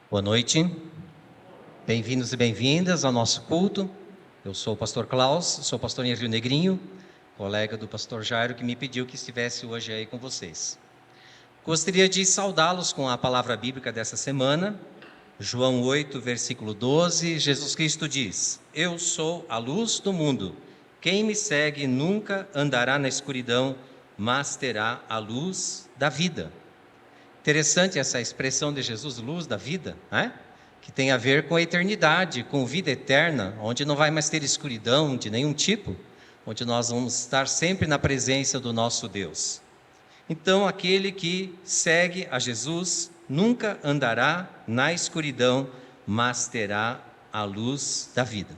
Boa noite, bem-vindos e bem-vindas ao nosso culto. Eu sou o pastor Klaus, sou pastor em Rio Negrinho, colega do pastor Jairo, que me pediu que estivesse hoje aí com vocês. Gostaria de saudá-los com a palavra bíblica dessa semana, João 8, versículo 12, Jesus Cristo diz: Eu sou a luz do mundo, quem me segue nunca andará na escuridão, mas terá a luz da vida. Interessante essa expressão de Jesus, luz da vida, né? Que tem a ver com a eternidade, com vida eterna, onde não vai mais ter escuridão de nenhum tipo, onde nós vamos estar sempre na presença do nosso Deus. Então, aquele que segue a Jesus nunca andará na escuridão, mas terá a luz da vida.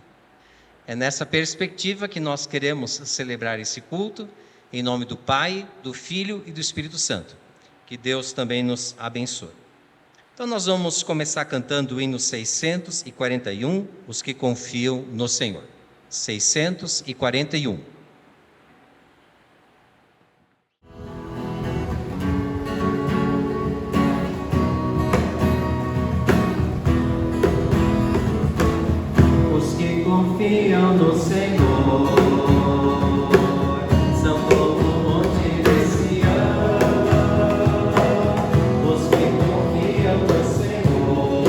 É nessa perspectiva que nós queremos celebrar esse culto, em nome do Pai, do Filho e do Espírito Santo. Que Deus também nos abençoe. Então nós vamos começar cantando o hino 641, Os que confiam no Senhor. 641. Os que confiam no Senhor são como o monte de Sião. Os que confiam no Senhor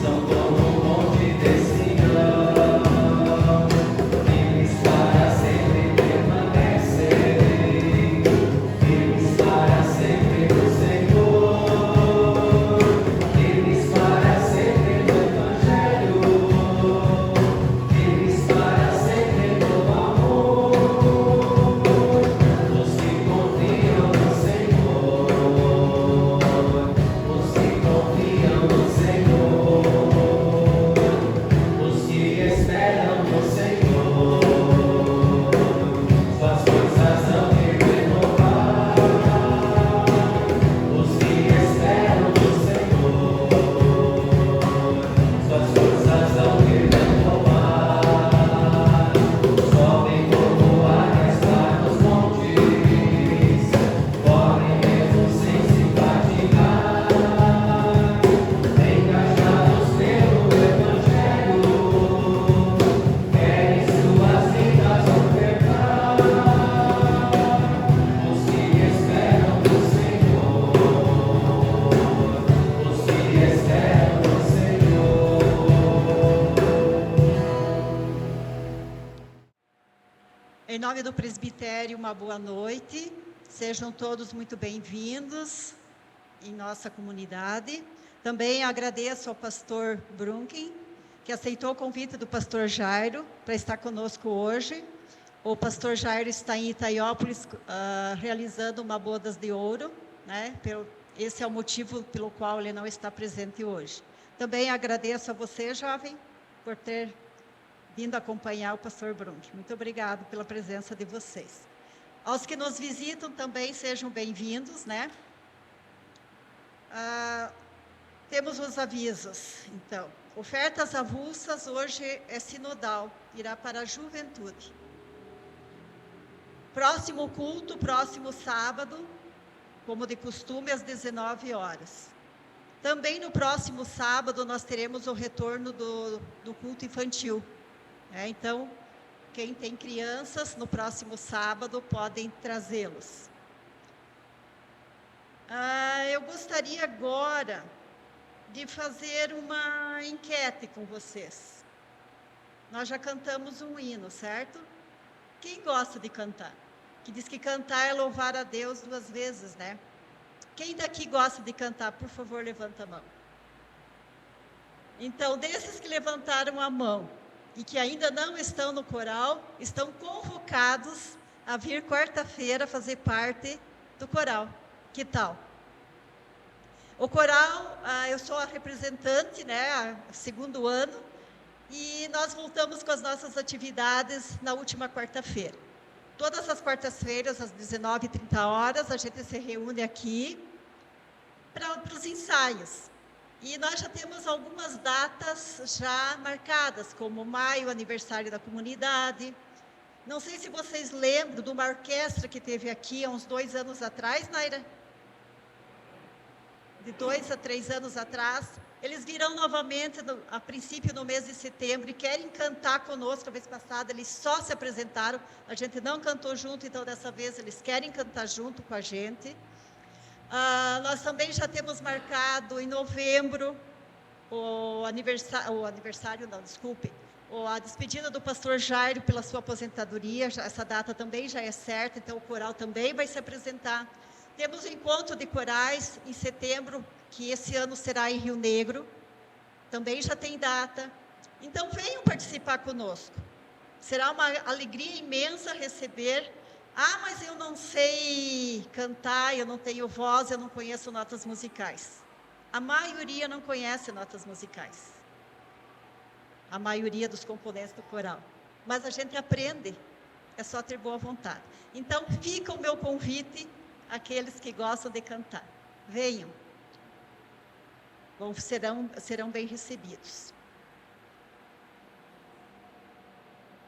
são como o monte de Sião. Eles para sempre permanecem, eles para sempre no Senhor, eles para sempre no Evangelho, eles para sempre no amor. Os que confiam no Senhor, os que confiam no Senhor, os que esperam no Senhor, suas forças hão de renovar. Os que esperam no Senhor, suas forças hão de renovar. Sobem como águias para os montes, correm mesmo sem se fatigar, engajados pelo Evangelho, querem suas vidas ofertar. Os que esperam no Senhor, os que esperam no Senhor. Em nome do presbitério, uma boa noite. Sejam todos muito bem-vindos em nossa comunidade. Também agradeço ao pastor Brunken, que aceitou o convite do pastor Jairo para estar conosco hoje. O pastor Jairo está em Itaiópolis realizando uma bodas de ouro, né? Esse é o motivo pelo qual ele não está presente hoje. Também agradeço a você, jovem, por ter vindo acompanhar o pastor Brunck. Muito obrigado pela presença de vocês. Aos que nos visitam também sejam bem-vindos, né? Temos os avisos, então. Ofertas avulsas hoje é sinodal, irá para a juventude. Próximo culto, próximo sábado, como de costume, às 19 horas. Também no próximo sábado nós teremos o retorno do culto infantil. Então, quem tem crianças, no próximo sábado, podem trazê-los. Eu gostaria agora de fazer uma enquete com vocês. Nós já cantamos um hino, certo? Quem gosta de cantar? Que diz que cantar é louvar a Deus 2 vezes, né? Quem daqui gosta de cantar, por favor, levanta a mão. Então, desses que levantaram a mão e que ainda não estão no coral, estão convocados a vir quarta-feira fazer parte do coral. Que tal? O coral, eu sou a representante, né, segundo ano, e nós voltamos com as nossas atividades na última quarta-feira. Todas as quartas-feiras, às 19h30, a gente se reúne aqui para os ensaios. E nós já temos algumas datas já marcadas, como maio, aniversário da comunidade. Não sei se vocês lembram de uma orquestra que teve aqui há uns 2 anos atrás, Naira? de 2 a 3 anos atrás. Eles virão novamente, a princípio, no mês de setembro, e querem cantar conosco. A vez passada, eles só se apresentaram, a gente não cantou junto, então, dessa vez, eles querem cantar junto com a gente. Nós também já temos marcado, em novembro, a despedida do pastor Jairo pela sua aposentadoria. Essa data também já é certa, então o coral também vai se apresentar. Temos o encontro de corais em setembro, que esse ano será em Rio Negro, também já tem data. Então venham participar conosco, será uma alegria imensa receber. Mas eu não sei cantar, eu não tenho voz, eu não conheço notas musicais. A maioria não conhece notas musicais, a maioria dos componentes do coral, mas a gente aprende, é só ter boa vontade. Então fica o meu convite àqueles que gostam de cantar, venham, serão bem recebidos.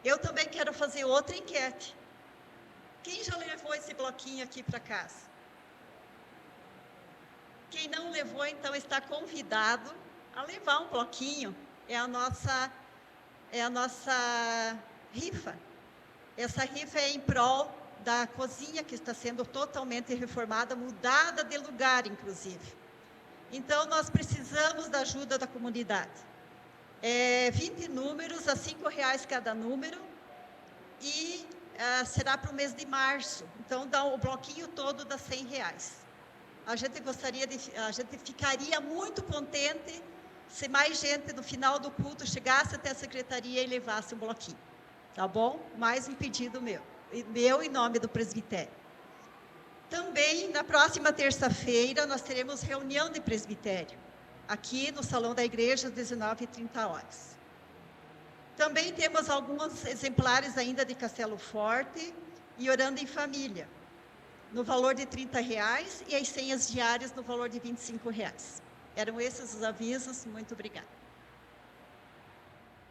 Eu também quero fazer outra enquete. Quem já levou esse bloquinho aqui para casa? Quem não levou, então, está convidado a levar um bloquinho. É a nossa rifa. Essa rifa é em prol da cozinha, que está sendo totalmente reformada, mudada de lugar, inclusive. Então, nós precisamos da ajuda da comunidade. 20 números, a R$5 cada número, e será para o mês de março. Então, o bloquinho todo dá R$100. A gente ficaria muito contente se mais gente, no final do culto, chegasse até a secretaria e levasse um bloquinho. Tá bom? Mais um pedido meu em nome do presbitério. Também, na próxima terça-feira, nós teremos reunião de presbitério, aqui no salão da igreja, às 19h30. Também temos alguns exemplares ainda de Castelo Forte e Orando em Família, no valor de R$30, e as senhas diárias no valor de R$25. Eram esses os avisos. Muito obrigada.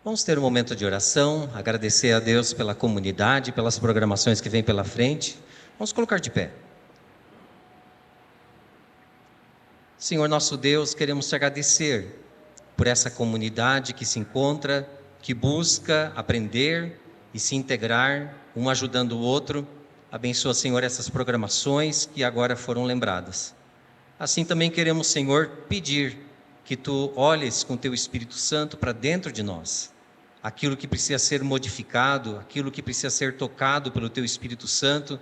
Vamos ter um momento de oração, agradecer a Deus pela comunidade, pelas programações que vêm pela frente. Vamos colocar de pé. Senhor nosso Deus, queremos te agradecer por essa comunidade que se encontra, que busca aprender e se integrar, um ajudando o outro. Abençoa, Senhor, essas programações que agora foram lembradas. Assim também queremos, Senhor, pedir que Tu olhes com Teu Espírito Santo para dentro de nós. Aquilo que precisa ser modificado, aquilo que precisa ser tocado pelo Teu Espírito Santo,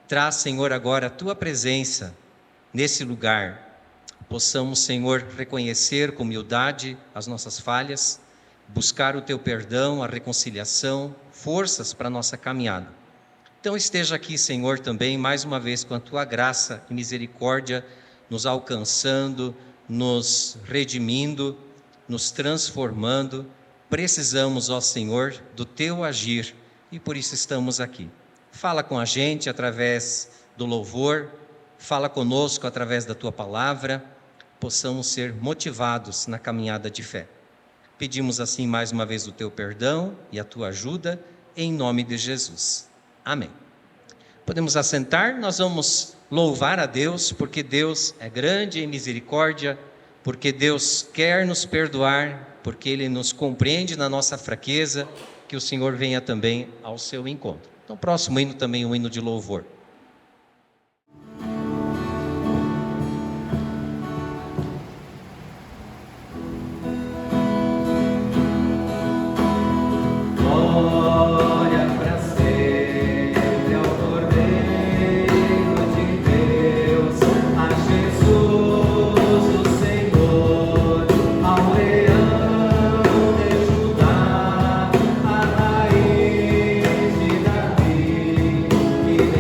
traz, Senhor, agora a Tua presença nesse lugar. Possamos, Senhor, reconhecer com humildade as nossas falhas, buscar o Teu perdão, a reconciliação, forças para a nossa caminhada. Então esteja aqui, Senhor, também, mais uma vez, com a Tua graça e misericórdia, nos alcançando, nos redimindo, nos transformando. Precisamos, ó Senhor, do Teu agir, e por isso estamos aqui. Fala com a gente através do louvor, fala conosco através da Tua palavra, possamos ser motivados na caminhada de fé. Pedimos assim mais uma vez o Teu perdão e a Tua ajuda, em nome de Jesus. Amém. Podemos assentar, nós vamos louvar a Deus, porque Deus é grande em misericórdia, porque Deus quer nos perdoar, porque Ele nos compreende na nossa fraqueza, que o Senhor venha também ao seu encontro. Então, o próximo hino também é um hino de louvor.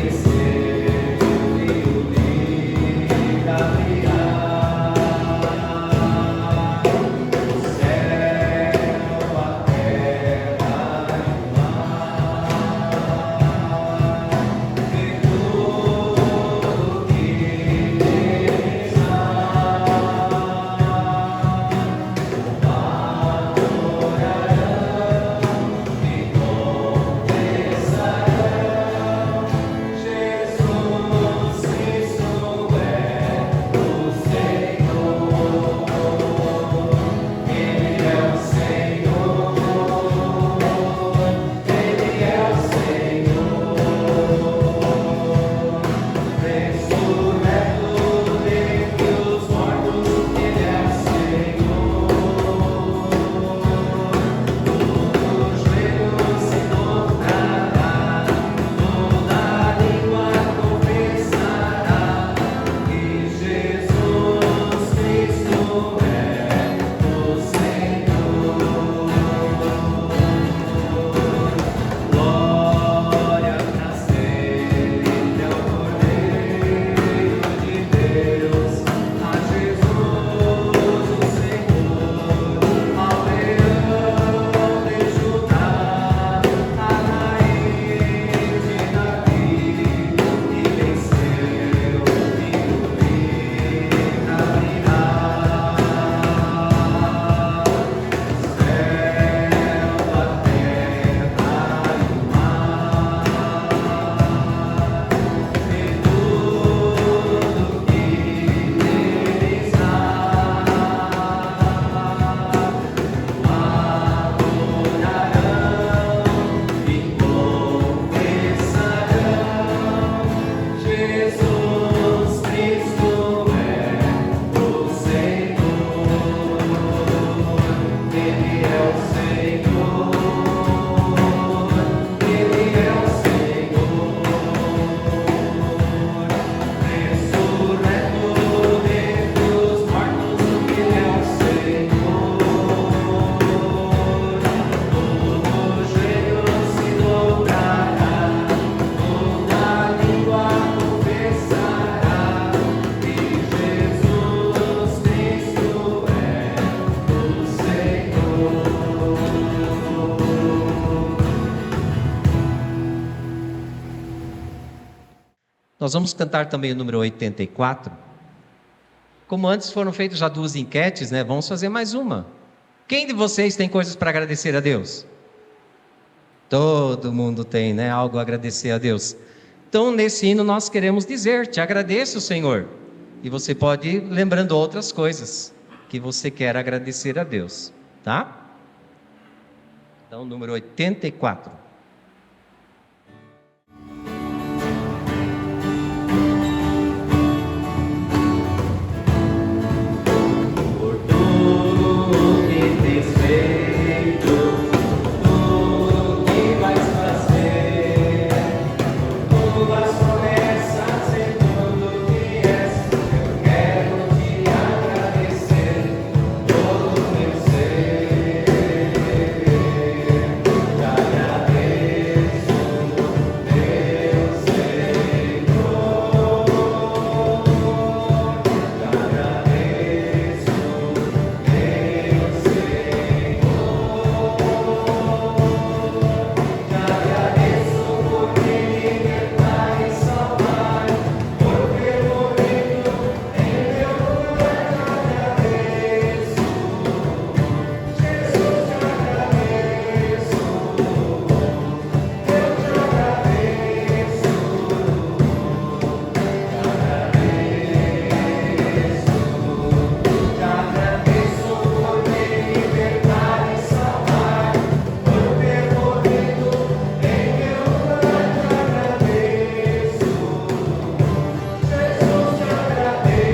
Desceu Nós vamos cantar também o número 84. Como antes foram feitas já 2 enquetes, né? Vamos fazer mais uma. Quem de vocês tem coisas para agradecer a Deus? Todo mundo tem, né? Algo a agradecer a Deus. Então, nesse hino nós queremos dizer: te agradeço, Senhor. E você pode ir lembrando outras coisas que você quer agradecer a Deus, tá? Então, número 84. Por tudo que tens feito, tudo que vais fazer, tuas promessas e tudo que és, eu quero te agradecer todo o meu ser. Te agradeço, meu Senhor. Te agradeço, meu Senhor. Te agradeço por me libertar e salvar, por ter morrido em meu lugar. Te agradeço, Jesus, te agradeço, eu te agradeço, te agradeço por me libertar e salvar, por ter morrido em meu lugar. Te agradeço, Jesus, te agradeço, eu te agradeço,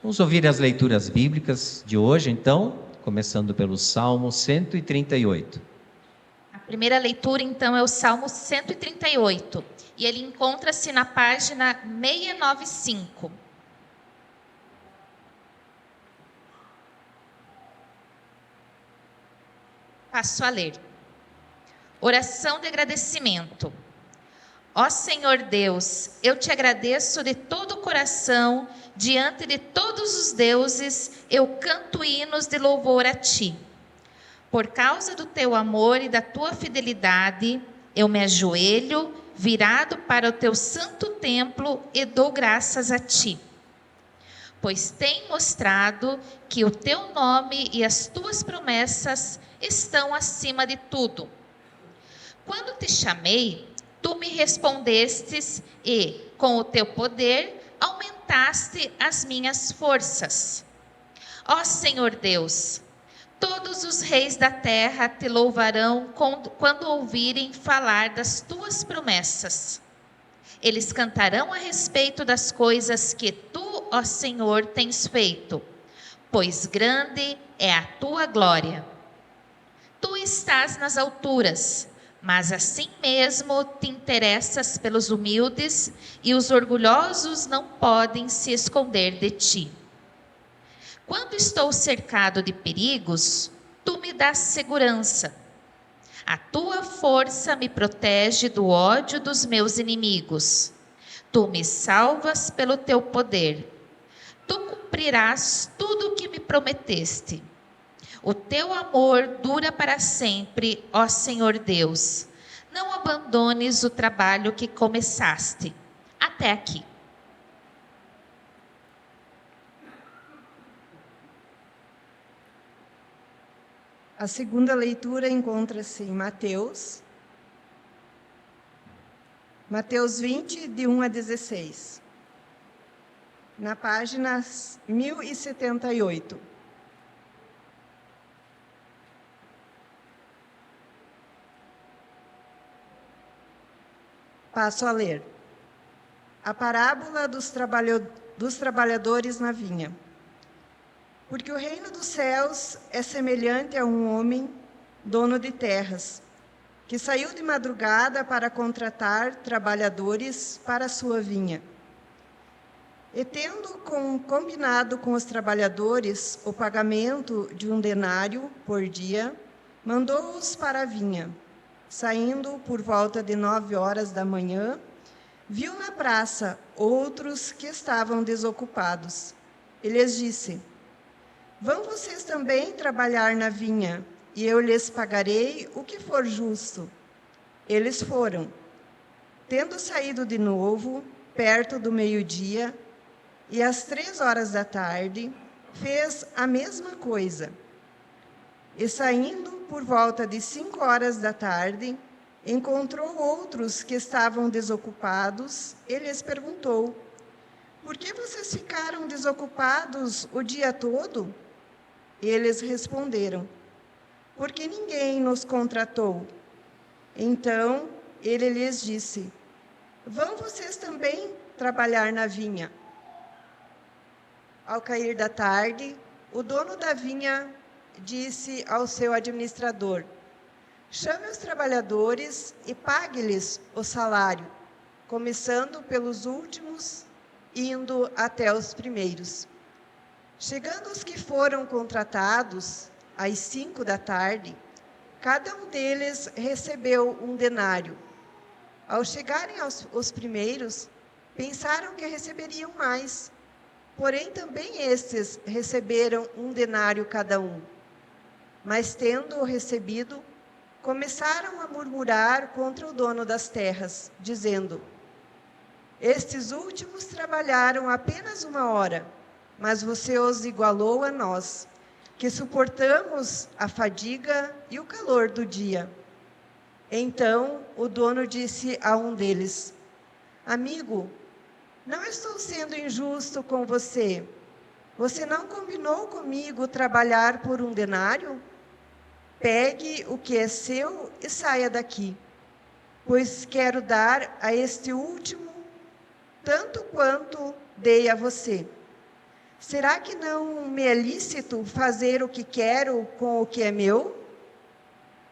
Vamos ouvir as leituras bíblicas de hoje, então, começando pelo Salmo 138. A primeira leitura, então, é o Salmo 138, e ele encontra-se na página 695. Passo a ler. Oração de agradecimento. Ó Senhor Deus, eu te agradeço de todo o coração, diante de todos os deuses, eu canto hinos de louvor a ti. Por causa do teu amor e da tua fidelidade, eu me ajoelho, virado para o teu santo templo, e dou graças a ti. Pois tem mostrado que o teu nome e as tuas promessas estão acima de tudo. Quando te chamei, tu me respondestes e, com o teu poder, aumentaste as minhas forças. Ó Senhor Deus, todos os reis da terra te louvarão quando ouvirem falar das tuas promessas. Eles cantarão a respeito das coisas que tu, ó Senhor, tens feito, pois grande é a tua glória. Tu estás nas alturas, mas assim mesmo te interessas pelos humildes, e os orgulhosos não podem se esconder de ti. Quando estou cercado de perigos, tu me dás segurança. A tua força me protege do ódio dos meus inimigos. Tu me salvas pelo teu poder. Tu cumprirás tudo o que me prometeste. O teu amor dura para sempre, ó Senhor Deus. Não abandones o trabalho que começaste. Até aqui. A segunda leitura encontra-se em Mateus 20, de 1 a 16, na página 1078. Passo a ler. A parábola dos trabalhadores na vinha. Porque o reino dos céus é semelhante a um homem, dono de terras, que saiu de madrugada para contratar trabalhadores para a sua vinha. E tendo combinado com os trabalhadores o pagamento de 1 denário por dia, mandou-os para a vinha. Saindo por volta de 9 horas da manhã, viu na praça outros que estavam desocupados. E lhes disse: vão vocês também trabalhar na vinha, e eu lhes pagarei o que for justo. Eles foram. Tendo saído de novo, perto do meio-dia, e às 3 horas da tarde, fez a mesma coisa. E saindo por volta de 5 horas da tarde, encontrou outros que estavam desocupados e lhes perguntou: por que vocês ficaram desocupados o dia todo? Eles responderam: porque ninguém nos contratou. Então ele lhes disse: vão vocês também trabalhar na vinha. Ao cair da tarde, o dono da vinha disse ao seu administrador: chame os trabalhadores e pague-lhes o salário, começando pelos últimos, indo até os primeiros. Chegando os que foram contratados, às 5 da tarde, cada um deles recebeu 1 denário. Ao chegarem os primeiros, pensaram que receberiam mais. Porém, também estes receberam 1 denário cada um. Mas, tendo-o recebido, começaram a murmurar contra o dono das terras, dizendo: estes últimos trabalharam apenas 1 hora, mas você os igualou a nós, que suportamos a fadiga e o calor do dia. Então o dono disse a um deles: amigo, não estou sendo injusto com você. Você não combinou comigo trabalhar por 1 denário? Pegue o que é seu e saia daqui, pois quero dar a este último tanto quanto dei a você. Será que não me é lícito fazer o que quero com o que é meu?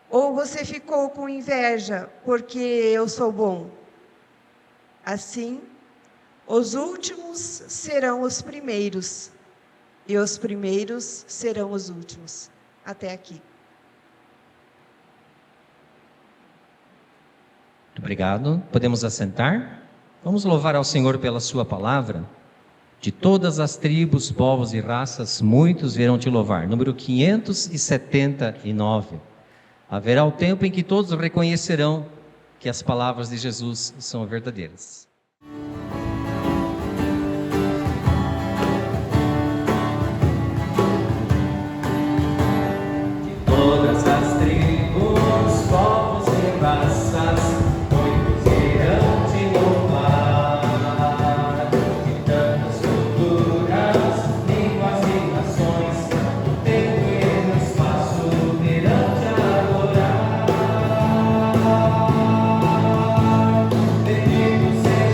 Ou você ficou com inveja porque eu sou bom? Assim, os últimos serão os primeiros, e os primeiros serão os últimos. Até aqui. Muito obrigado. Podemos assentar? Vamos louvar ao Senhor pela sua palavra. De todas as tribos, povos e raças, muitos virão te louvar. Número 579. Haverá o tempo em que todos reconhecerão que as palavras de Jesus são verdadeiras. Todas as tribos, povos e raças, muitos irão te louvar. De tantas culturas, línguas e nações, o tempo e o espaço irão te adorar. Bendito seja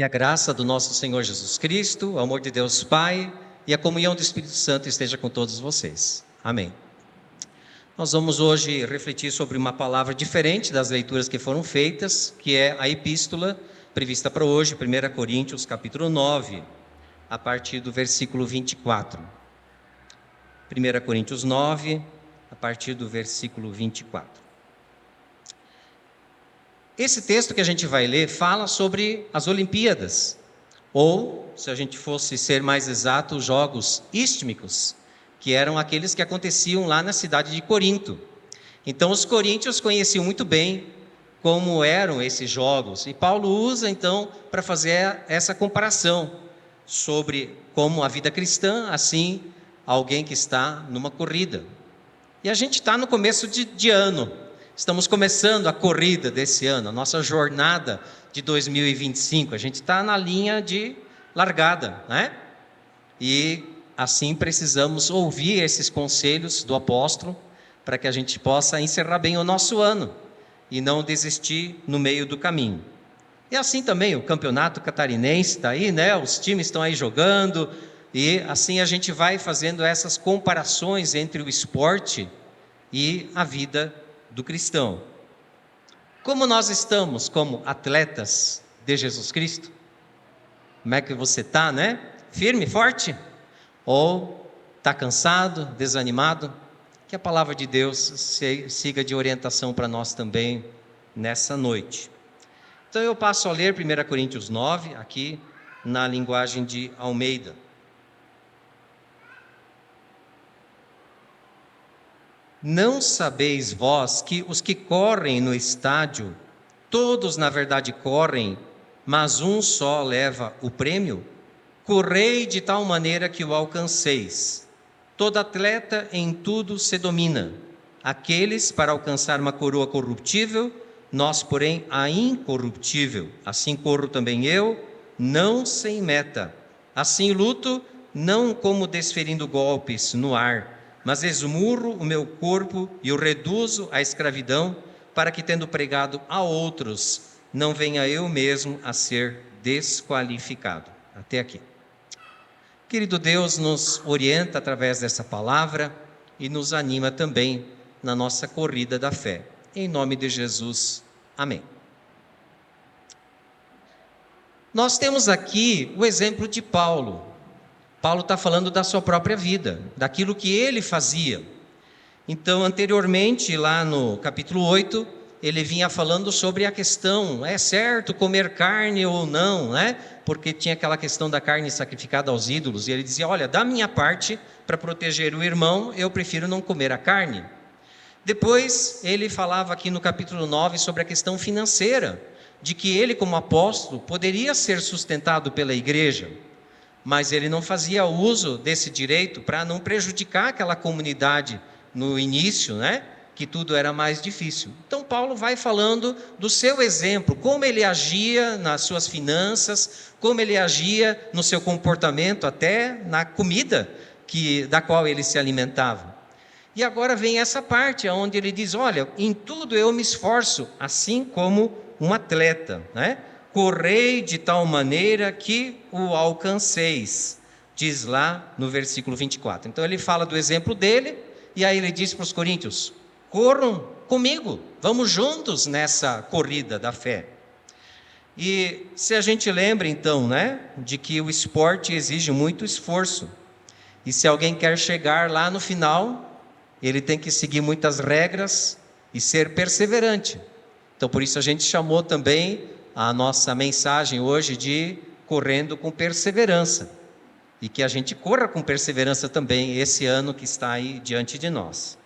Que a graça do nosso Senhor Jesus Cristo, o amor de Deus Pai e a comunhão do Espírito Santo esteja com todos vocês. Amém. Nós vamos hoje refletir sobre uma palavra diferente das leituras que foram feitas, que é a epístola prevista para hoje, 1 Coríntios, capítulo 9, a partir do versículo 24. 1 Coríntios 9, a partir do versículo 24. Esse texto que a gente vai ler fala sobre as Olimpíadas, ou, se a gente fosse ser mais exato, os Jogos Istmicos, que eram aqueles que aconteciam lá na cidade de Corinto. Então, os coríntios conheciam muito bem como eram esses jogos, e Paulo usa, então, para fazer essa comparação sobre como a vida cristã, assim, alguém que está numa corrida. E a gente está no começo de ano. Estamos começando a corrida desse ano, a nossa jornada de 2025. A gente está na linha de largada, né? E assim precisamos ouvir esses conselhos do apóstolo para que a gente possa encerrar bem o nosso ano e não desistir no meio do caminho. E assim também o campeonato catarinense está aí, né? Os times estão aí jogando e assim a gente vai fazendo essas comparações entre o esporte e a vida do cristão. Como nós estamos como atletas de Jesus Cristo? Como é que você está, né? Firme, forte? Ou está cansado, desanimado? Que a palavra de Deus siga de orientação para nós também nessa noite. Então eu passo a ler 1 Coríntios 9, aqui na linguagem de Almeida. Não sabeis vós que os que correm no estádio, todos na verdade correm, mas um só leva o prêmio? Correi de tal maneira que o alcanceis. Todo atleta em tudo se domina. Aqueles para alcançar uma coroa corruptível, nós, porém, a incorruptível. Assim corro também eu, não sem meta. Assim luto, não como desferindo golpes no ar, mas esmurro o meu corpo e o reduzo à escravidão, para que, tendo pregado a outros, não venha eu mesmo a ser desqualificado. Até aqui. Querido Deus, nos orienta através dessa palavra e nos anima também na nossa corrida da fé. Em nome de Jesus, amém. Nós temos aqui o exemplo de Paulo. Paulo está falando da sua própria vida, daquilo que ele fazia. Então, anteriormente, lá no capítulo 8, ele vinha falando sobre a questão, é certo comer carne ou não, né? Porque tinha aquela questão da carne sacrificada aos ídolos, e ele dizia, olha, da minha parte, para proteger o irmão, eu prefiro não comer a carne. Depois, ele falava aqui no capítulo 9 sobre a questão financeira, de que ele, como apóstolo, poderia ser sustentado pela igreja, mas ele não fazia uso desse direito para não prejudicar aquela comunidade no início, né? Que tudo era mais difícil. Então Paulo vai falando do seu exemplo, como ele agia nas suas finanças, como ele agia no seu comportamento, até na comida da qual ele se alimentava. E agora vem essa parte onde ele diz, olha, em tudo eu me esforço, assim como um atleta, né? Correi de tal maneira que o alcanceis, diz lá no versículo 24. Então ele fala do exemplo dele, e aí ele diz para os coríntios, corram comigo, vamos juntos nessa corrida da fé. E se a gente lembra então, né, de que o esporte exige muito esforço, e se alguém quer chegar lá no final, ele tem que seguir muitas regras e ser perseverante. Então por isso a gente chamou também a nossa mensagem hoje de correndo com perseverança, e que a gente corra com perseverança também esse ano que está aí diante de nós.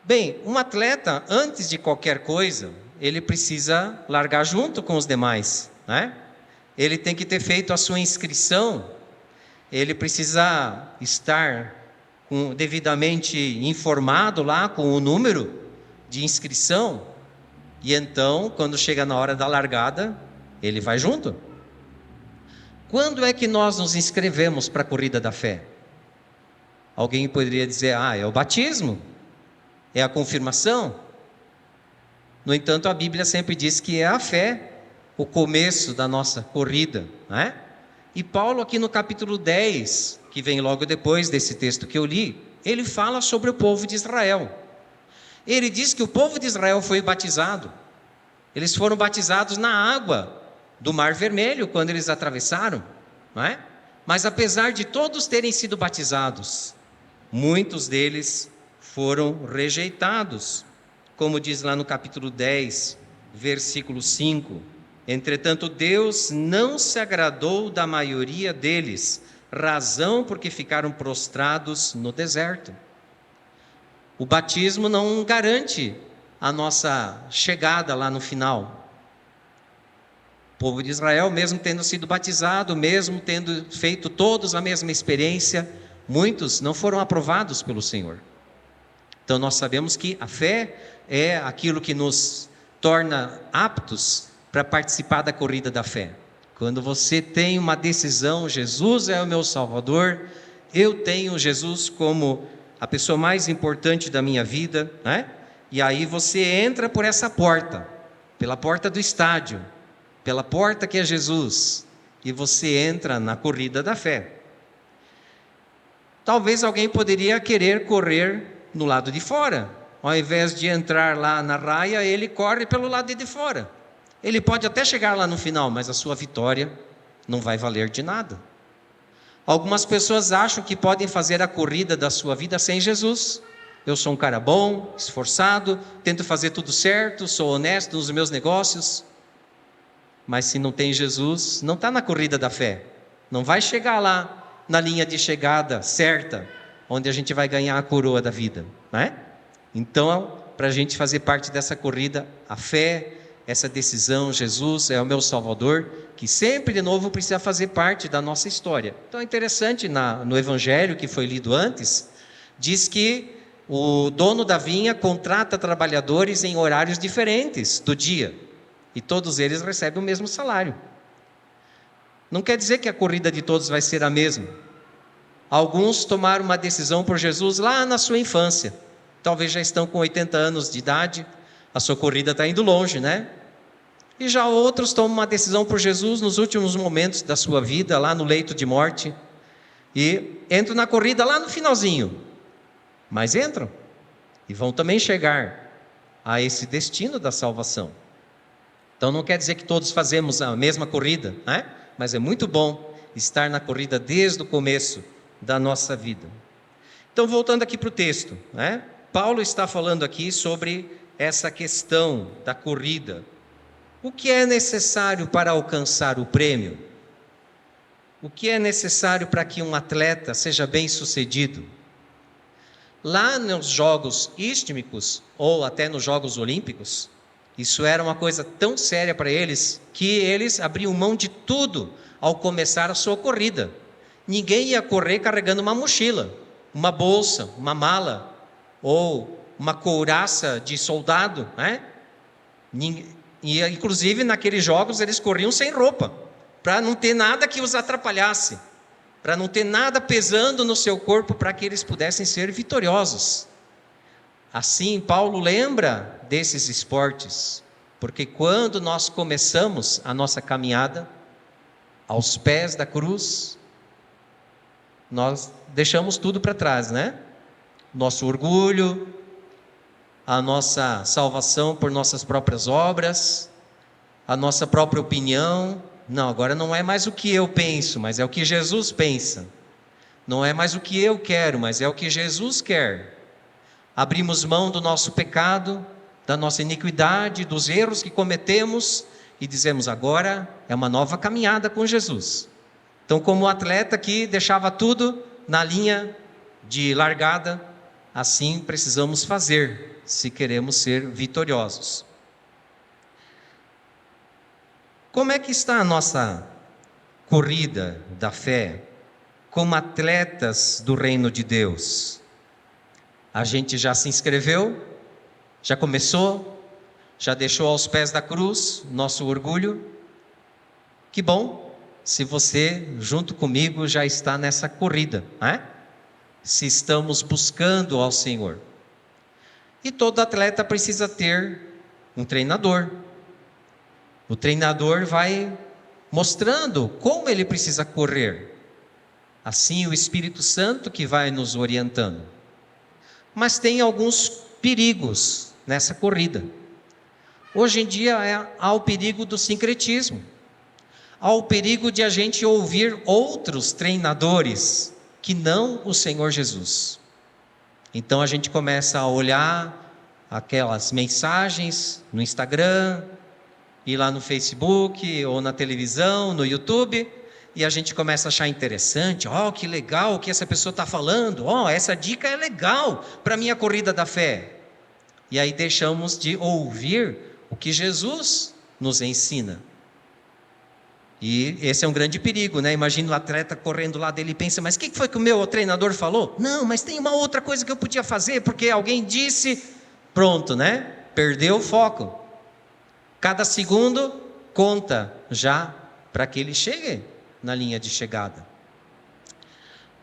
Bem, um atleta, antes de qualquer coisa, ele precisa largar junto com os demais, né? Ele tem que ter feito a sua inscrição, ele precisa estar devidamente informado lá com o número de inscrição, e então, quando chega na hora da largada, ele vai junto. Quando é que nós nos inscrevemos para a corrida da fé? Alguém poderia dizer, é o batismo, é a confirmação. No entanto, a Bíblia sempre diz que é a fé o começo da nossa corrida, né? E Paulo aqui no capítulo 10, que vem logo depois desse texto que eu li, ele fala sobre o povo de Israel. Ele diz que o povo de Israel foi batizado. Eles foram batizados na água do Mar Vermelho quando eles atravessaram, não é? Mas apesar de todos terem sido batizados, muitos deles foram rejeitados. Como diz lá no capítulo 10, versículo 5. Entretanto, Deus não se agradou da maioria deles, razão porque ficaram prostrados no deserto. O batismo não garante a nossa chegada lá no final. O povo de Israel, mesmo tendo sido batizado, mesmo tendo feito todos a mesma experiência, muitos não foram aprovados pelo Senhor. Então nós sabemos que a fé é aquilo que nos torna aptos para participar da corrida da fé. Quando você tem uma decisão, Jesus é o meu Salvador, eu tenho Jesus como a pessoa mais importante da minha vida, né? E aí você entra por essa porta, pela porta do estádio, pela porta que é Jesus, e você entra na corrida da fé. Talvez alguém poderia querer correr no lado de fora, ao invés de entrar lá na raia, ele corre pelo lado de fora. Ele pode até chegar lá no final, mas a sua vitória não vai valer de nada. Algumas pessoas acham que podem fazer a corrida da sua vida sem Jesus. Eu sou um cara bom, esforçado, tento fazer tudo certo, sou honesto nos meus negócios. Mas se não tem Jesus, não está na corrida da fé. Não vai chegar lá na linha de chegada certa, onde a gente vai ganhar a coroa da vida, né? Então, para a gente fazer parte dessa corrida, a fé, essa decisão, Jesus é o meu Salvador, que sempre de novo precisa fazer parte da nossa história. Então é interessante, no evangelho que foi lido antes, diz que o dono da vinha contrata trabalhadores em horários diferentes do dia, e todos eles recebem o mesmo salário. Não quer dizer que a corrida de todos vai ser a mesma. Alguns tomaram uma decisão por Jesus lá na sua infância, talvez já estão com 80 anos de idade, a sua corrida está indo longe, né? E já outros tomam uma decisão por Jesus nos últimos momentos da sua vida, lá no leito de morte, e entram na corrida lá no finalzinho, mas entram, e vão também chegar a esse destino da salvação. Então não quer dizer que todos fazemos a mesma corrida, né? Mas é muito bom estar na corrida desde o começo da nossa vida. Então voltando aqui para o texto, né? Paulo está falando aqui sobre essa questão da corrida. O que é necessário para alcançar o prêmio? O que é necessário para que um atleta seja bem-sucedido? Lá nos Jogos Istmicos, ou até nos Jogos Olímpicos, isso era uma coisa tão séria para eles, que eles abriam mão de tudo ao começar a sua corrida. Ninguém ia correr carregando uma mochila, uma bolsa, uma mala, ou uma couraça de soldado, né? E, inclusive, naqueles jogos, eles corriam sem roupa, para não ter nada que os atrapalhasse, para não ter nada pesando no seu corpo, para que eles pudessem ser vitoriosos. Assim, Paulo lembra desses esportes, porque quando nós começamos a nossa caminhada, aos pés da cruz, nós deixamos tudo para trás, né? Nosso orgulho, a nossa salvação por nossas próprias obras, a nossa própria opinião. Não, agora não é mais o que eu penso, mas é o que Jesus pensa. Não é mais o que eu quero, mas é o que Jesus quer. Abrimos mão do nosso pecado, da nossa iniquidade, dos erros que cometemos e dizemos agora é uma nova caminhada com Jesus. Então, como o atleta que deixava tudo na linha de largada, assim precisamos fazer se queremos ser vitoriosos. Como é que está a nossa corrida da fé como atletas do reino de Deus? A gente já se inscreveu? Já começou? Já deixou aos pés da cruz nosso orgulho? Que bom, se você, junto comigo, já está nessa corrida, né? Se estamos buscando ao Senhor. E todo atleta precisa ter um treinador. O treinador vai mostrando como ele precisa correr. Assim, o Espírito Santo que vai nos orientando. Mas tem alguns perigos nessa corrida. Hoje em dia há o perigo do sincretismo. Há o perigo de a gente ouvir outros treinadores que não o Senhor Jesus. Então a gente começa a olhar aquelas mensagens no Instagram, e lá no Facebook, ou na televisão, no YouTube, e a gente começa a achar interessante, que legal o que essa pessoa está falando, essa dica é legal para a minha corrida da fé. E aí deixamos de ouvir o que Jesus nos ensina. E esse é um grande perigo, né? Imagina o atleta correndo lá dele e pensa, mas o que foi que o meu treinador falou? Não, mas tem uma outra coisa que eu podia fazer, porque alguém disse, pronto, né? Perdeu o foco. Cada segundo conta já para que ele chegue na linha de chegada.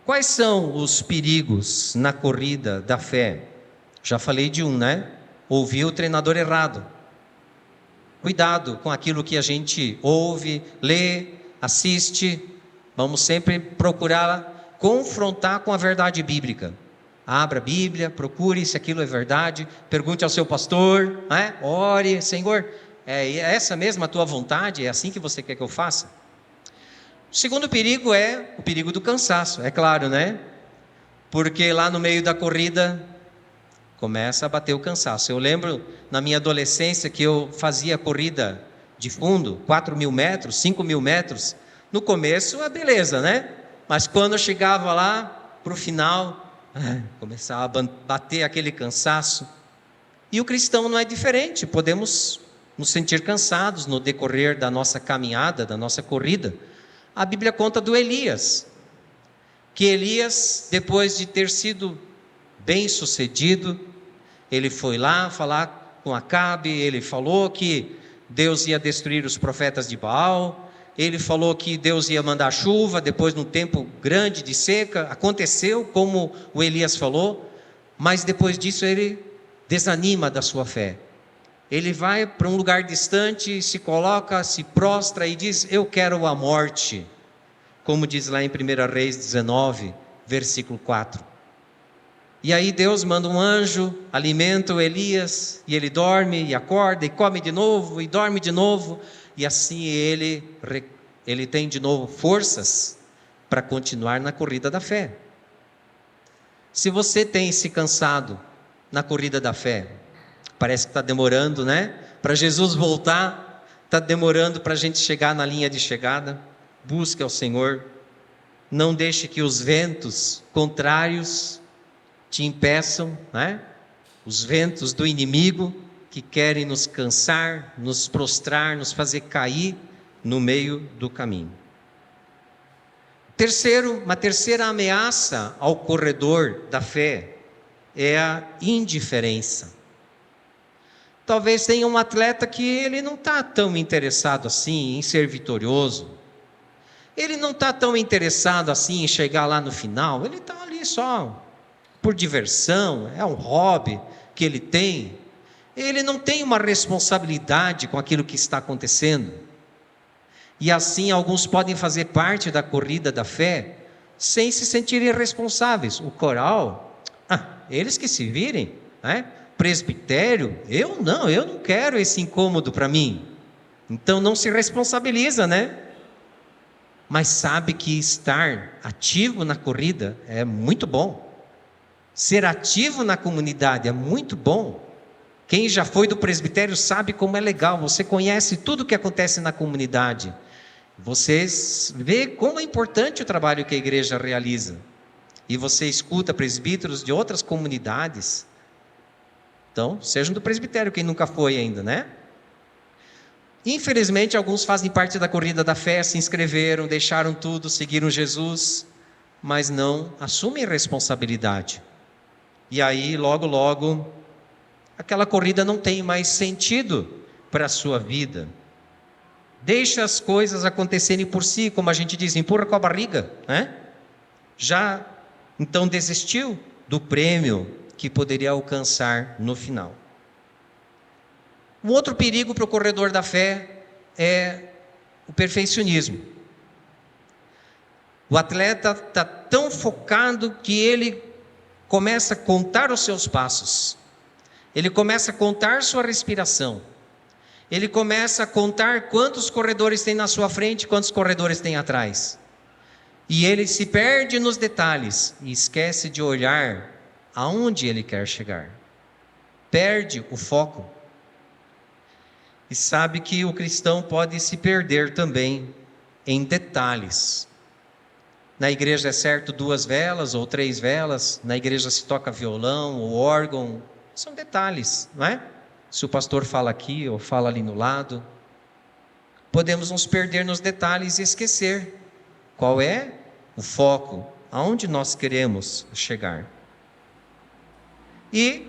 Quais são os perigos na corrida da fé? Já falei de um, né? Ouvir o treinador errado. Cuidado com aquilo que a gente ouve, lê, assiste. Vamos sempre procurar confrontar com a verdade bíblica. Abra a Bíblia, procure se aquilo é verdade. Pergunte ao seu pastor, né? Ore, Senhor, é essa mesma a tua vontade? É assim que você quer que eu faça? O segundo perigo é o perigo do cansaço, é claro, né? Porque lá no meio da corrida começa a bater o cansaço. Eu lembro na minha adolescência que eu fazia corrida de fundo, 4.000 metros, 5.000 metros. No começo é beleza, né? Mas quando eu chegava lá para o final, começava a bater aquele cansaço. E o cristão não é diferente, podemos nos sentir cansados no decorrer da nossa caminhada, da nossa corrida. A Bíblia conta do Elias, que Elias, depois de ter sido bem sucedido, ele foi lá falar com Acabe, ele falou que Deus ia destruir os profetas de Baal, ele falou que Deus ia mandar chuva, depois de um tempo grande de seca, aconteceu como o Elias falou, mas depois disso ele desanima da sua fé. Ele vai para um lugar distante, se coloca, se prostra e diz, eu quero a morte, como diz lá em 1 Reis 19, versículo 4. E aí Deus manda um anjo, alimenta o Elias, e ele dorme, e acorda, e come de novo, e dorme de novo, e assim ele tem de novo forças para continuar na corrida da fé. Se você tem se cansado na corrida da fé, parece que está demorando, né? Para Jesus voltar, está demorando para a gente chegar na linha de chegada. Busque ao Senhor. Não deixe que os ventos contrários te impeçam, né? Os ventos do inimigo que querem nos cansar, nos prostrar, nos fazer cair no meio do caminho. Uma terceira ameaça ao corredor da fé é a indiferença. Talvez tenha um atleta que ele não está tão interessado assim em ser vitorioso. Ele não está tão interessado assim em chegar lá no final. Ele está ali só por diversão, é um hobby que ele tem. Ele não tem uma responsabilidade com aquilo que está acontecendo. E assim alguns podem fazer parte da corrida da fé sem se sentirem responsáveis. O coral, eles que se virem, né? Presbitério, eu não quero esse incômodo para mim. Então não se responsabiliza, né? Mas sabe que estar ativo na corrida é muito bom. Ser ativo na comunidade é muito bom. Quem já foi do presbitério sabe como é legal. Você conhece tudo o que acontece na comunidade. Você vê como é importante o trabalho que a igreja realiza. E você escuta presbíteros de outras comunidades. Então, sejam do presbitério, quem nunca foi ainda, né? Infelizmente, alguns fazem parte da corrida da fé, se inscreveram, deixaram tudo, seguiram Jesus, mas não assumem responsabilidade. E aí, logo, aquela corrida não tem mais sentido para a sua vida. Deixa as coisas acontecerem por si, como a gente diz, empurra com a barriga, né? Já, então, desistiu do prêmio que poderia alcançar no final. Um outro perigo para o corredor da fé é o perfeccionismo. O atleta está tão focado que ele começa a contar os seus passos. Ele começa a contar sua respiração. Ele começa a contar quantos corredores tem na sua frente, quantos corredores tem atrás. E ele se perde nos detalhes e esquece de olhar aonde ele quer chegar. Perde o foco. E sabe que o cristão pode se perder também em detalhes. Na igreja é certo 2 velas ou 3 velas, na igreja se toca violão ou órgão, são detalhes, não é? Se o pastor fala aqui ou fala ali no lado, podemos nos perder nos detalhes e esquecer qual é o foco, aonde nós queremos chegar. E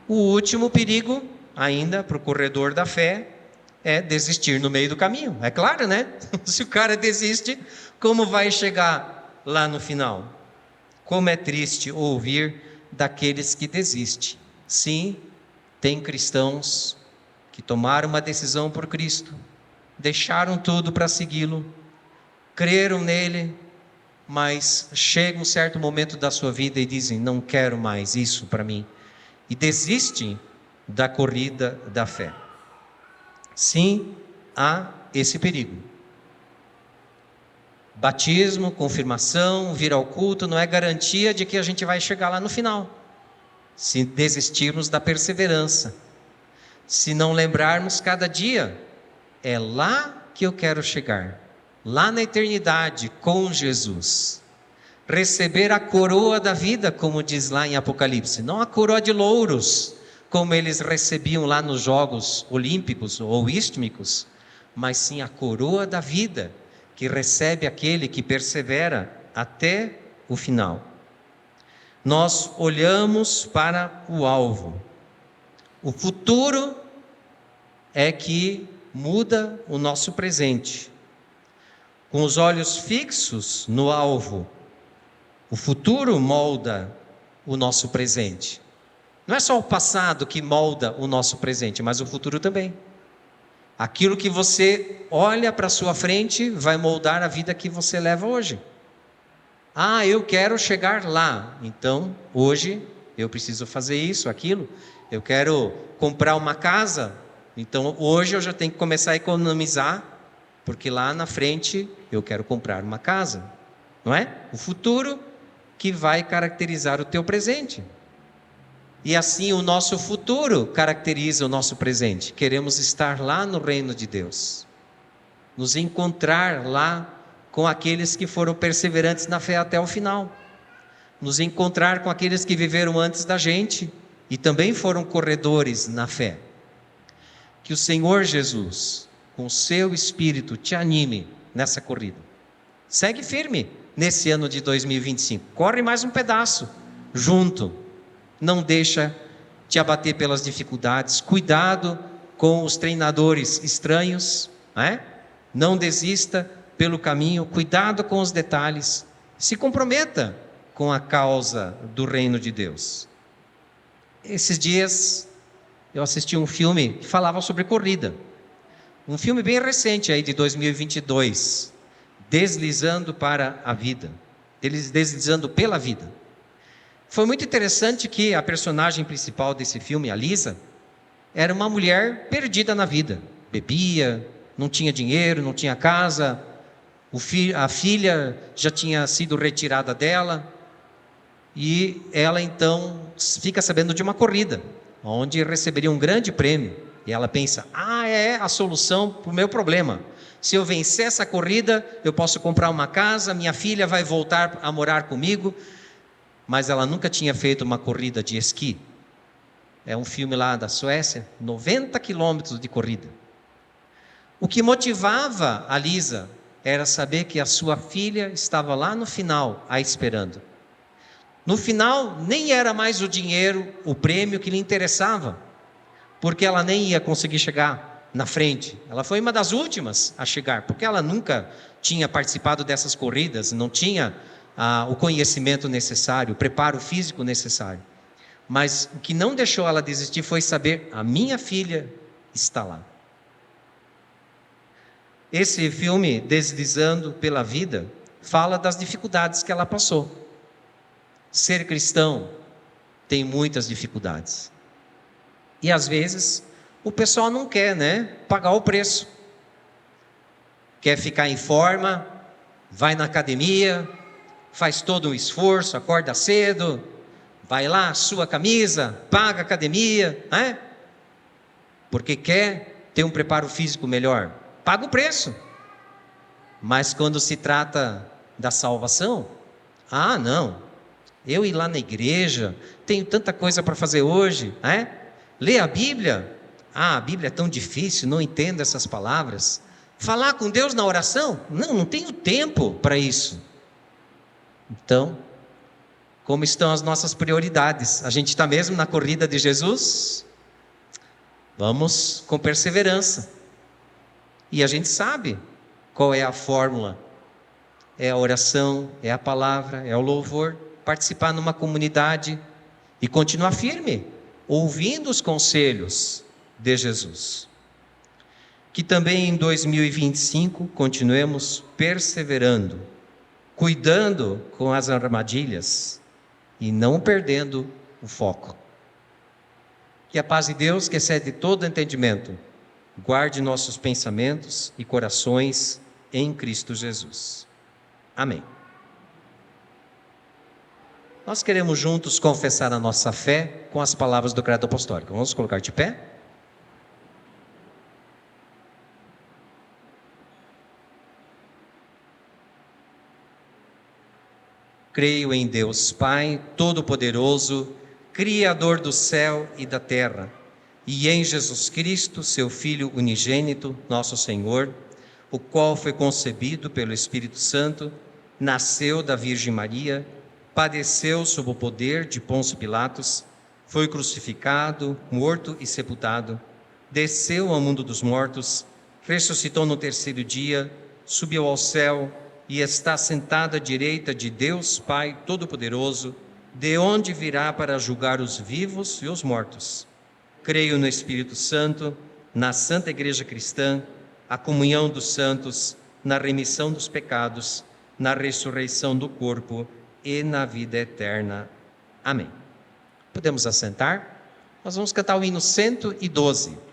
o último perigo, ainda para o corredor da fé, é desistir no meio do caminho. É claro, né? Se o cara desiste, como vai chegar lá no final? Como é triste ouvir daqueles que desistem. Sim, tem cristãos que tomaram uma decisão por Cristo, deixaram tudo para segui-lo, creram nele, mas chega um certo momento da sua vida e dizem: não quero mais isso para mim, e desistem da corrida da fé. Sim, há esse perigo. Batismo, confirmação, vir ao culto não é garantia de que a gente vai chegar lá no final. Se desistirmos da perseverança, se não lembrarmos cada dia, é lá que eu quero chegar, lá na eternidade com Jesus. Receber a coroa da vida, como diz lá em Apocalipse, não a coroa de louros, como eles recebiam lá nos Jogos Olímpicos ou Istmicos, mas sim a coroa da vida, que recebe aquele que persevera até o final. Nós olhamos para o alvo. O futuro é que muda o nosso presente. Com os olhos fixos no alvo, o futuro molda o nosso presente. Não é só o passado que molda o nosso presente, mas o futuro também. Aquilo que você olha para a sua frente vai moldar a vida que você leva hoje. Ah, eu quero chegar lá, então hoje eu preciso fazer isso, aquilo. Eu quero comprar uma casa, então hoje eu já tenho que começar a economizar, porque lá na frente eu quero comprar uma casa. Não é? O futuro que vai caracterizar o teu presente. E assim o nosso futuro caracteriza o nosso presente. Queremos estar lá no reino de Deus. Nos encontrar lá com aqueles que foram perseverantes na fé até o final. Nos encontrar com aqueles que viveram antes da gente e também foram corredores na fé. Que o Senhor Jesus, com o seu Espírito, te anime nessa corrida. Segue firme nesse ano de 2025. Corre mais um pedaço junto. Não deixa te abater pelas dificuldades. Cuidado com os treinadores estranhos, né? Não desista pelo caminho. Cuidado com os detalhes. Se comprometa com a causa do reino de Deus. Esses dias eu assisti um filme que falava sobre corrida. Um filme bem recente aí de 2022. Deslizando para a vida. Deslizando pela vida. Foi muito interessante que a personagem principal desse filme, a Lisa, era uma mulher perdida na vida. Bebia, não tinha dinheiro, não tinha casa, a filha já tinha sido retirada dela, e ela então fica sabendo de uma corrida, onde receberia um grande prêmio. E ela pensa: é a solução para o meu problema. Se eu vencer essa corrida, eu posso comprar uma casa, minha filha vai voltar a morar comigo. Mas ela nunca tinha feito uma corrida de esqui. É um filme lá da Suécia, 90 quilômetros de corrida. O que motivava a Lisa era saber que a sua filha estava lá no final, a esperando. No final, nem era mais o dinheiro, o prêmio que lhe interessava, porque ela nem ia conseguir chegar na frente. Ela foi uma das últimas a chegar, porque ela nunca tinha participado dessas corridas, não tinha o conhecimento necessário, o preparo físico necessário. Mas o que não deixou ela desistir foi saber: a minha filha está lá. esse filme, Deslizando pela Vida, fala das dificuldades que ela passou. Ser cristão tem muitas dificuldades. E às vezes o pessoal não quer, pagar o preço. Quer ficar em forma, vai na academia, faz todo um esforço, acorda cedo, vai lá, sua camisa, paga a academia, porque quer ter um preparo físico melhor. Paga o preço. Mas quando se trata da salvação, não, eu ir lá na igreja, tenho tanta coisa para fazer hoje, ler a Bíblia, a Bíblia é tão difícil, não entendo essas palavras. Falar com Deus na oração, não tenho tempo para isso. Então, como estão as nossas prioridades? A gente está mesmo na corrida de Jesus? Vamos com perseverança. E a gente sabe qual é a fórmula. É a oração, é a palavra, é o louvor. Participar numa comunidade e continuar firme, ouvindo os conselhos de Jesus. Que também em 2025 continuemos perseverando, cuidando com as armadilhas e não perdendo o foco. Que a paz de Deus, que excede todo entendimento, guarde nossos pensamentos e corações em Cristo Jesus. Amém. Nós queremos juntos confessar a nossa fé com as palavras do credo apostólico. Vamos colocar de pé? Creio em Deus Pai Todo-Poderoso, Criador do céu e da terra, e em Jesus Cristo, seu Filho unigênito, nosso Senhor, o qual foi concebido pelo Espírito Santo, nasceu da Virgem Maria, padeceu sob o poder de Pôncio Pilatos, foi crucificado, morto e sepultado, desceu ao mundo dos mortos, ressuscitou no terceiro dia, subiu ao céu e está sentado à direita de Deus Pai Todo-Poderoso, de onde virá para julgar os vivos e os mortos. Creio no Espírito Santo, na Santa Igreja Cristã, a comunhão dos santos, na remissão dos pecados, na ressurreição do corpo e na vida eterna. Amém. Podemos assentar? Nós vamos cantar o hino 112.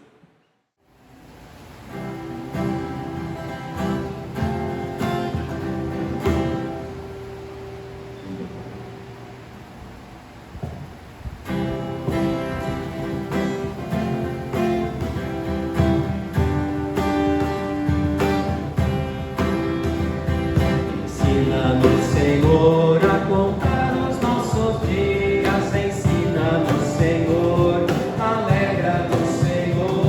Ensina-nos, Senhor, a contar os nossos dias. Ensina-nos, Senhor, alegra-nos, Senhor.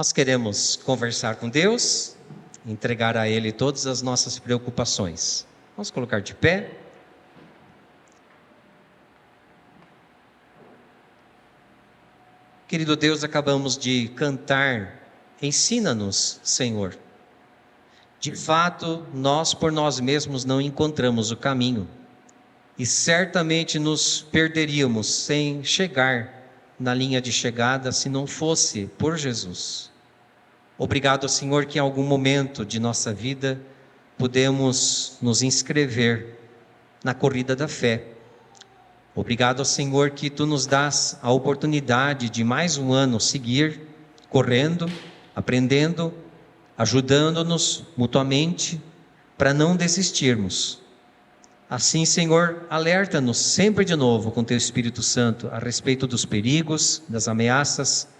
Nós queremos conversar com Deus, entregar a Ele todas as nossas preocupações. Vamos colocar de pé. Querido Deus, acabamos de cantar, ensina-nos, Senhor. De fato, nós por nós mesmos não encontramos o caminho e certamente nos perderíamos sem chegar na linha de chegada se não fosse por Jesus. Obrigado, Senhor, que em algum momento de nossa vida podemos nos inscrever na corrida da fé. Obrigado, Senhor, que Tu nos dás a oportunidade de mais um ano seguir correndo, aprendendo, ajudando-nos mutuamente para não desistirmos. Assim, Senhor, alerta-nos sempre de novo com Teu Espírito Santo a respeito dos perigos, das ameaças,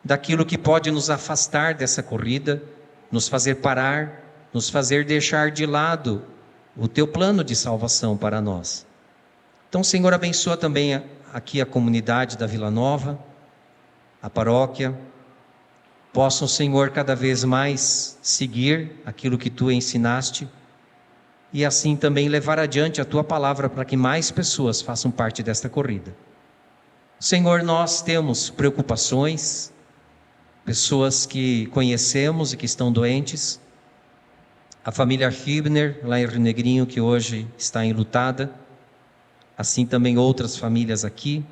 daquilo que pode nos afastar dessa corrida, nos fazer parar, nos fazer deixar de lado o Teu plano de salvação para nós. Então, Senhor, abençoa também aqui a comunidade da Vila Nova, a paróquia. Possam, Senhor, cada vez mais seguir aquilo que Tu ensinaste e assim também levar adiante a Tua palavra para que mais pessoas façam parte desta corrida. Senhor, nós temos preocupações, pessoas que conhecemos e que estão doentes. A família Hibner, lá em Rio Negrinho, que hoje está enlutada. Assim também outras famílias aqui.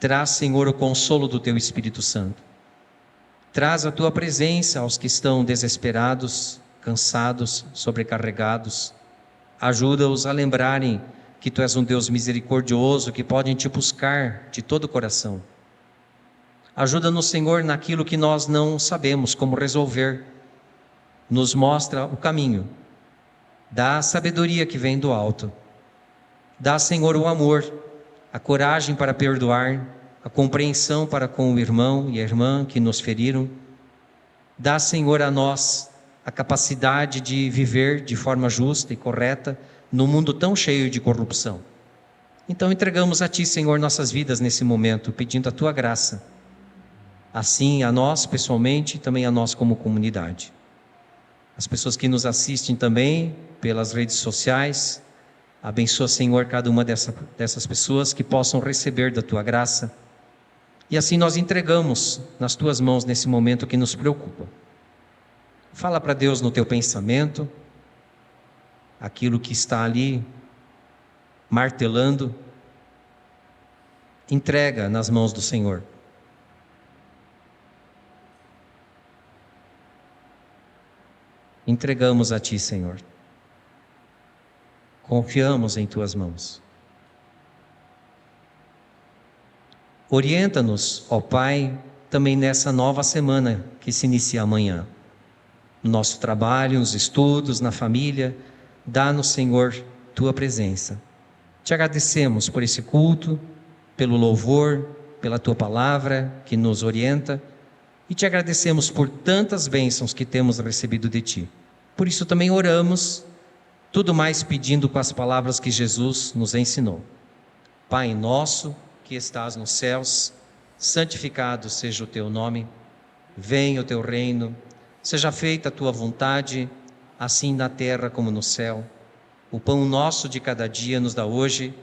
Traz, Senhor, o consolo do Teu Espírito Santo. Traz a Tua presença aos que estão desesperados, cansados, sobrecarregados. Ajuda-os a lembrarem que Tu és um Deus misericordioso, que podem Te buscar de todo o coração. Ajuda-nos, Senhor, naquilo que nós não sabemos como resolver. Nos mostra o caminho. Dá a sabedoria que vem do alto. Dá, Senhor, o amor, a coragem para perdoar, a compreensão para com o irmão e a irmã que nos feriram. Dá, Senhor, a nós a capacidade de viver de forma justa e correta num mundo tão cheio de corrupção. Então entregamos a Ti, Senhor, nossas vidas nesse momento, pedindo a Tua graça. Assim a nós pessoalmente e também a nós como comunidade. As pessoas que nos assistem também pelas redes sociais, abençoa, Senhor, cada uma dessas pessoas que possam receber da Tua graça. E assim nós entregamos nas Tuas mãos nesse momento que nos preocupa. Fala para Deus no teu pensamento, aquilo que está ali martelando, entrega nas mãos do Senhor. Entregamos a Ti, Senhor. Confiamos em Tuas mãos. Orienta-nos, ó Pai, também nessa nova semana que se inicia amanhã. No nosso trabalho, nos estudos, na família, dá-nos, Senhor, Tua presença. Te agradecemos por esse culto, pelo louvor, pela Tua palavra que nos orienta, e Te agradecemos por tantas bênçãos que temos recebido de Ti. Por isso também oramos, tudo mais pedindo com as palavras que Jesus nos ensinou. Pai nosso, que estás nos céus, santificado seja o Teu nome, venha o Teu reino, seja feita a Tua vontade, assim na terra como no céu. O pão nosso de cada dia nos dá hoje,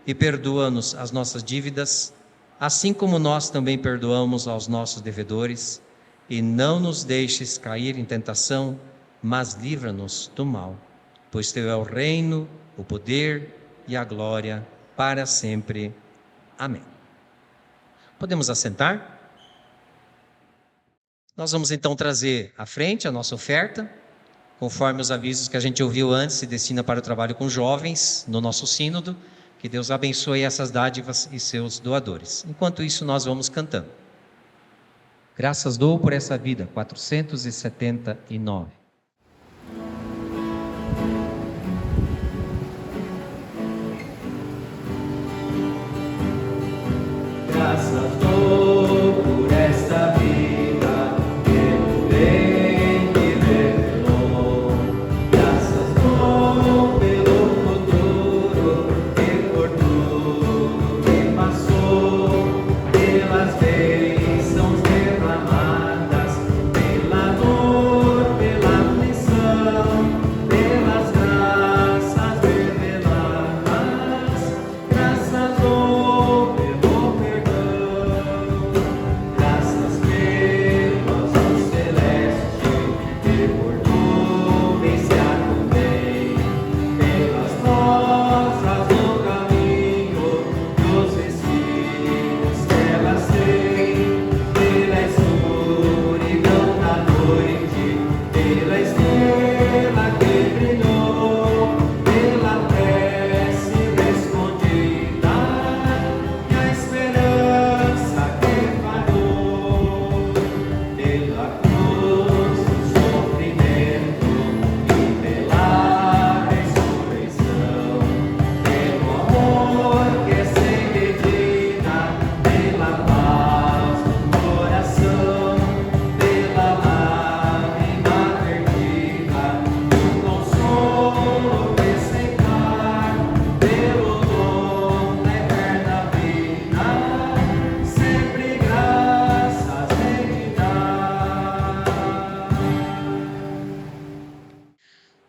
e perdoa-nos as nossas dívidas, assim como nós também perdoamos aos nossos devedores, e não nos deixes cair em tentação, mas livra-nos do mal. Pois Teu é o reino, o poder e a glória para sempre. Amém. Podemos assentar? Nós vamos então trazer à frente a nossa oferta, conforme os avisos que a gente ouviu antes, se destina para o trabalho com jovens no nosso sínodo. Que Deus abençoe essas dádivas e seus doadores. Enquanto isso, nós vamos cantando. Graças dou por essa vida, 479. Graças dou por esta vida, pelo bem que revelou. Graças dou pelo futuro e por tudo que passou, pelas bênçãos derramadas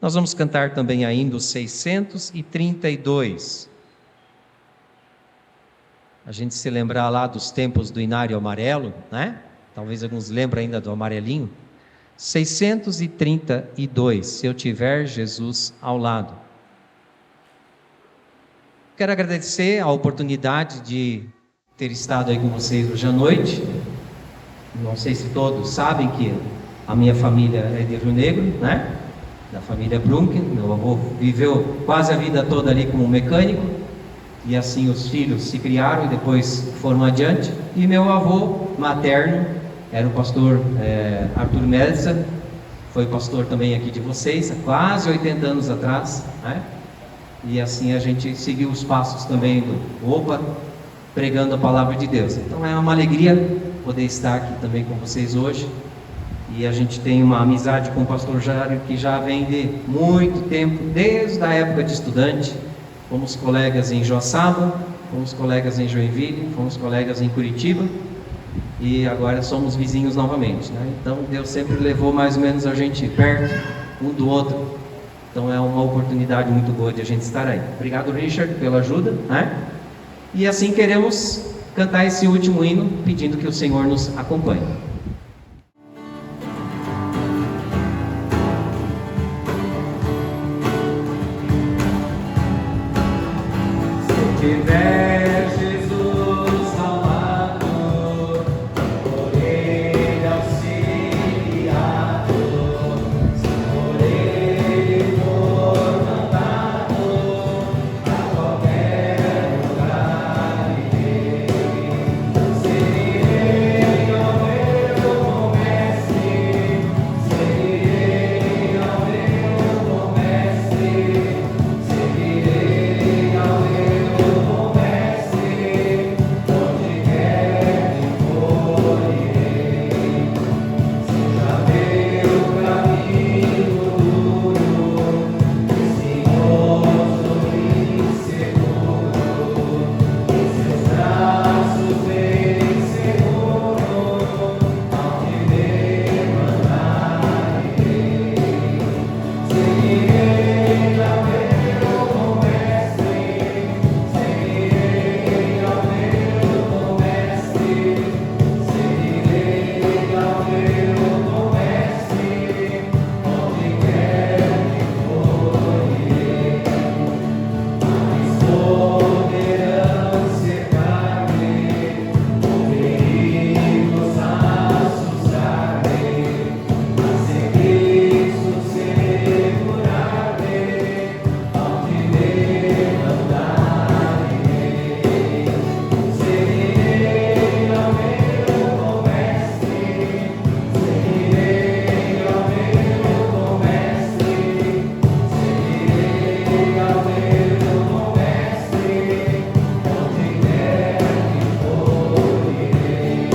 Nós vamos cantar também ainda o 632. A gente se lembrar lá dos tempos do Inário Amarelo, né? Talvez alguns lembrem ainda do amarelinho. 632, se eu tiver Jesus ao lado. Quero agradecer a oportunidade de ter estado aí com vocês hoje à noite. Não sei se todos sabem que a minha família é de Rio Negro, né? Da família Brunken. Meu avô viveu quase a vida toda ali como mecânico, e assim os filhos se criaram e depois foram adiante. E meu avô materno era o pastor Arthur Melza, foi pastor também aqui de vocês, há quase 80 anos atrás, né? E assim a gente seguiu os passos também do OPA, pregando a palavra de Deus. Então é uma alegria poder estar aqui também com vocês hoje. E a gente tem uma amizade com o pastor Jário que já vem de muito tempo, desde a época de estudante. Fomos colegas em Joaçaba, fomos colegas em Joinville, fomos colegas em Curitiba, e agora somos vizinhos novamente, né? Então Deus sempre levou mais ou menos a gente perto um do outro. Então é uma oportunidade muito boa de a gente estar aí. Obrigado, Richard, pela ajuda, né? E assim queremos cantar esse último hino, pedindo que o Senhor nos acompanhe. Se tiver Jesus ao lado, por Ele auxiliado, se por Ele for mandado, a qualquer lugar irei. Seguirei ao meu bom mestre, seguirei ao meu bom mestre, seguirei ao meu bom mestre, onde quer que for irei. Seja meu caminho duro, espinhoso e inseguro, em seus braços bem seguro, aonde me mandar irei. Seguirei ao meu bom mestre, seguirei ao meu bom mestre, seguirei ao meu bom mestre, onde quer que for irei. Mas poderão cercar-me, ou perigos assustar-me, mas serviço segurar-me, aonde me mandar irei. Seguirei ao meu bom mestre, seguirei ao meu bom mestre, seguirei ao meu bom mestre, onde quer que for irei.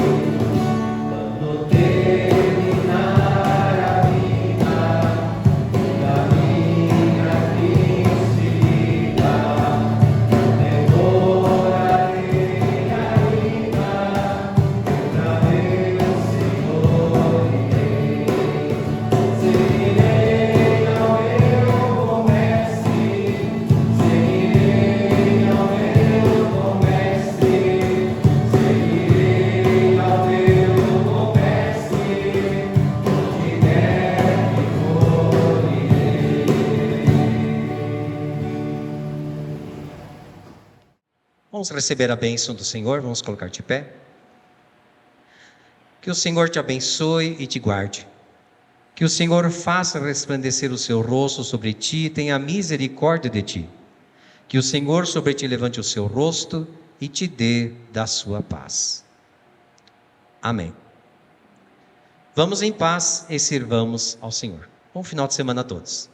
Quando terminar a vida, da minha triste vida, não demorarei ainda, pra meu Senhor irei. Seguirei ao meu bom mestre, seguirei ao meu bom mestre, seguirei ao meu bom mestre, onde quer que for irei. Vamos receber a bênção do Senhor, vamos colocar de pé. Que o Senhor te abençoe e te guarde. Que o Senhor faça resplandecer o seu rosto sobre ti e tenha misericórdia de ti. Que o Senhor sobre ti levante o seu rosto e te dê da sua paz. Amém. Vamos em paz e sirvamos ao Senhor. Bom final de semana a todos.